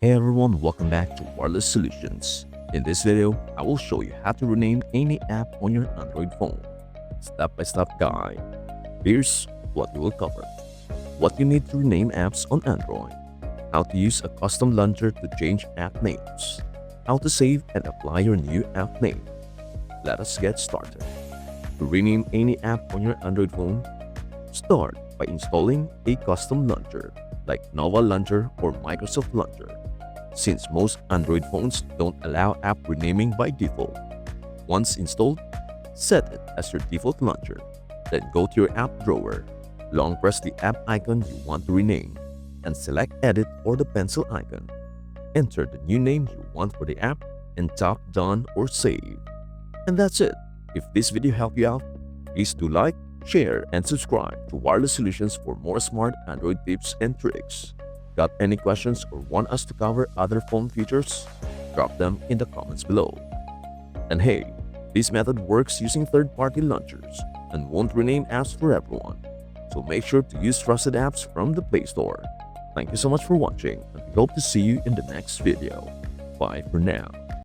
Hey everyone, welcome back to Wireless Solutions. In this video, I will show you how to rename any app on your Android phone. Step-by-step guide. Here's what we will cover. What you need to rename apps on Android. How to use a custom launcher to change app names. How to save and apply your new app name. Let us get started. To rename any app on your Android phone, start by installing a custom launcher like Nova Launcher or Microsoft Launcher, since most Android phones don't allow app renaming by default. Once installed, set it as your default launcher. Then go to your app drawer, long press the app icon you want to rename, and select Edit or the pencil icon. Enter the new name you want for the app and tap Done or Save. And that's it. If this video helped you out, please do like, share, and subscribe to Wireless Solutions for more smart Android tips and tricks. Got any questions or want us to cover other phone features? Drop them in the comments below. And hey, this method works using third-party launchers and won't rename apps for everyone. So make sure to use trusted apps from the Play Store. Thank you so much for watching, and we hope to see you in the next video. Bye for now.